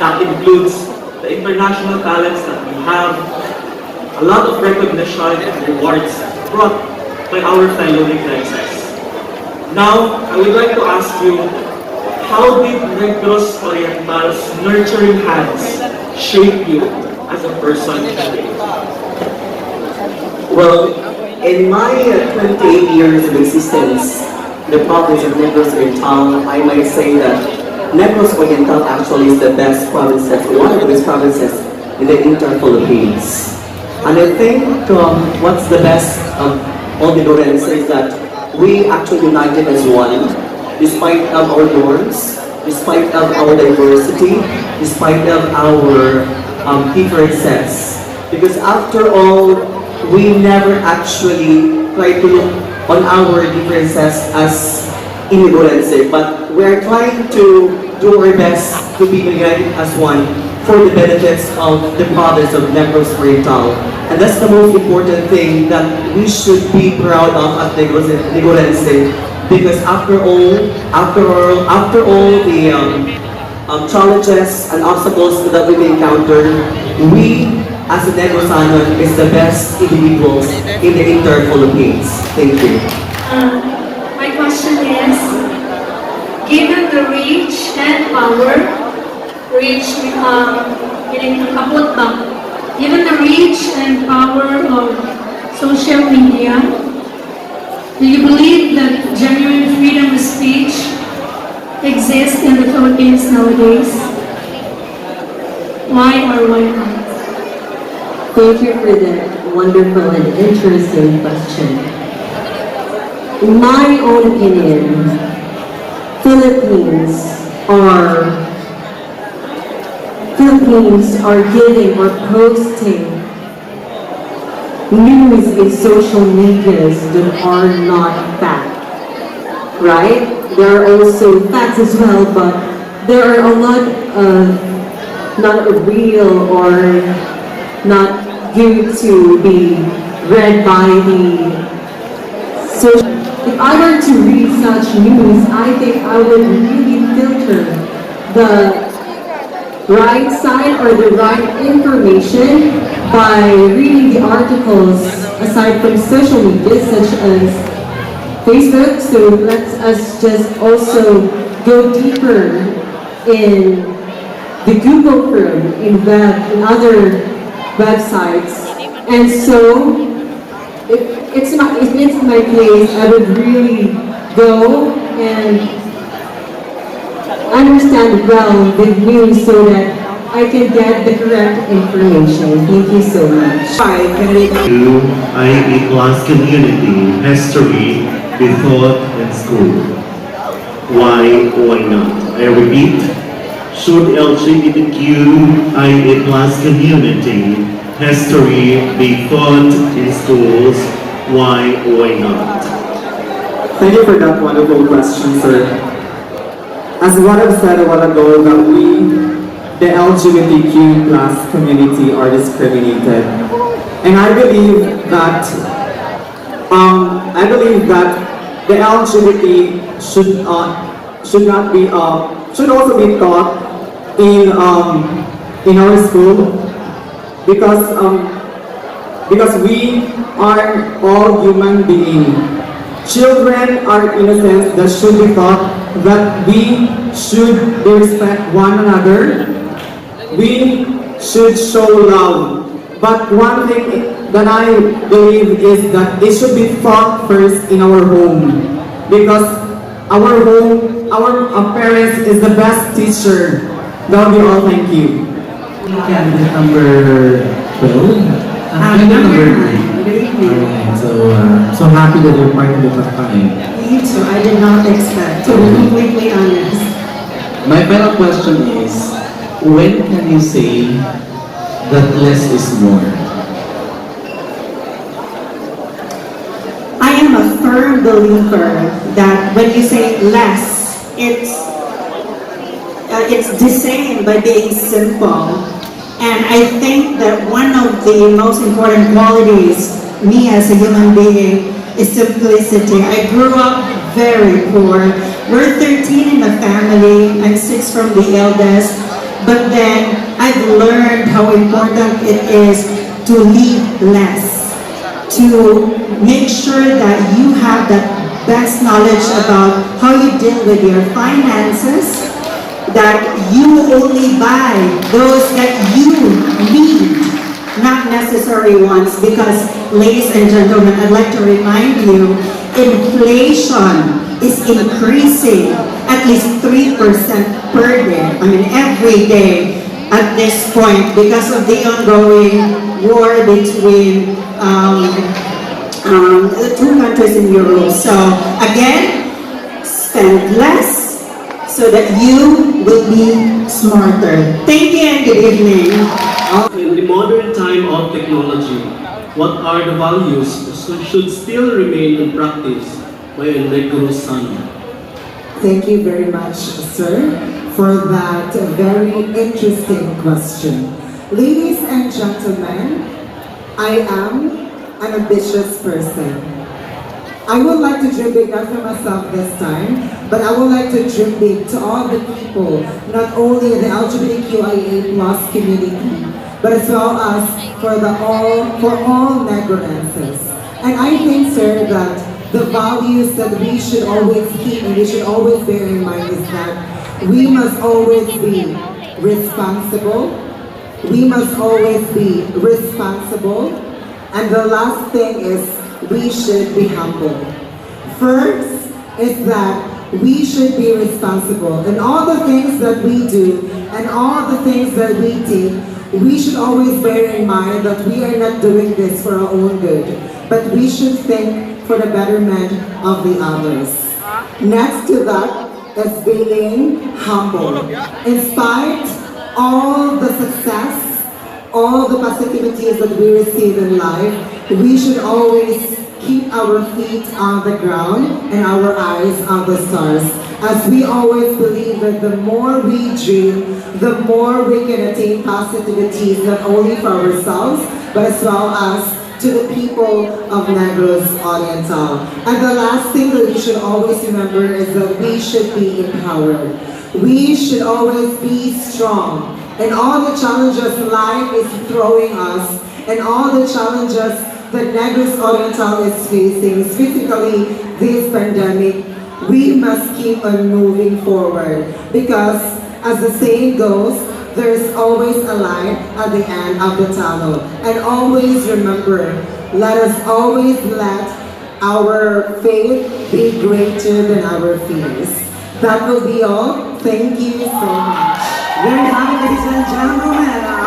That includes the international talents that we have a lot of recognition and rewards brought by our fellow Negrenses. Now, I would like to ask you, how did Negros Oriental's nurturing hands shape you as a person today? Well, in my 28 years of existence, the province of Negros Oriental, I might say that Negros Oriental actually is the best provinces, one of the best provinces in the entire Philippines. And I think what's the best of all the Lorens is that we actually united as one, despite of our norms, despite of our diversity, despite of our differences. Because after all, we never actually try to look on our differences as ignorance, but we are trying to do our best to be united as one for the benefits of the province of Negros Oriental. And that's the most important thing that we should be proud of at Negros, because after all the challenges and obstacles that we've encountered, we as a Negrosanon is the best individuals in the entire Philippines. Thank you. My question is, given the reach and power, given the reach and power of social media, do you believe that genuine freedom of speech exists in the Philippines nowadays? Why or why not? Thank you for that wonderful and interesting question. In my own opinion, Philippines are giving or posting news in social medias that are not fact, right? There are also facts as well, but there are a lot of not real or not good to be read by the social. If I were to read such news, I think I would really filter the right side or the right information by reading the articles aside from social media such as Facebook. So let us just also go deeper in the Google Chrome, in web, in other websites. And so if it's my case, I would really go and understand well the news so that I can get the correct information. Thank you so much. Do IE class community history be taught in school? Why not? I repeat, should LGBTQIA plus community history be taught in schools? Why not? Thank you for that wonderful question, sir. As what I've said a while ago, that we, the LGBTQ plus community, are discriminated, and I believe that the LGBT should also be taught in our school, because we are all human beings. Children are innocent that should be taught that we should respect one another. We should show love. But one thing that I believe is that it should be taught first in our home, because our home, our parents is the best teacher. That will be all. Thank you. Candidate number 12. Number 9. Alright, so happy that you're part of the top 5. Me too. I did not expect, to be completely honest. My final question is, when can you say that less is more? I am a firm believer that when you say less, it's the same by being simple. And I think that one of the most important qualities, me as a human being, is simplicity. I grew up very poor. We're 13 in the family. I'm 6 from the eldest. But then I've learned how important it is to live less, to make sure that you have the best knowledge about how you deal with your finances, that you only buy those that you need, not necessary ones, because, ladies and gentlemen, I'd like to remind you, inflation is increasing at least 3% per day, every day at this point, because of the ongoing war between the two countries in Europe. So again, spend less so that you will be smarter. Thank you and good evening. In the modern time of technology, what are the values that should still remain in practice by a Negro son? Thank you very much, sir, for that very interesting question. Ladies and gentlemen, I am an ambitious person. I would like to dream big, not for myself this time, but I would like to dream big to all the people, not only the LGBTQIA plus community, but as well as for all Negroenses. And I think, sir, that the values that we should always keep and we should always bear in mind is that we must always be responsible. We must always be responsible. And the last thing is we should be humble. First is that we should be responsible. In all the things that we do and all the things that we take, we should always bear in mind that we are not doing this for our own good, but we should think for the betterment of the others. Next to that is being humble. In spite all the success, all the positivities that we receive in life, we should always keep our feet on the ground and our eyes on the stars. As we always believe that the more we dream, the more we can attain positivities, not only for ourselves, but as well as to the people of Negros Oriental. And the last thing that we should always remember is that we should be empowered. We should always be strong. And all the challenges life is throwing us, and all the challenges that Negros Oriental is facing, specifically this pandemic, we must keep on moving forward. Because as the saying goes, there's always a light at the end of the tunnel. And always remember, let us always let our faith be greater than our fears. That will be all. Thank you so much. There you have it, ladies and gentlemen.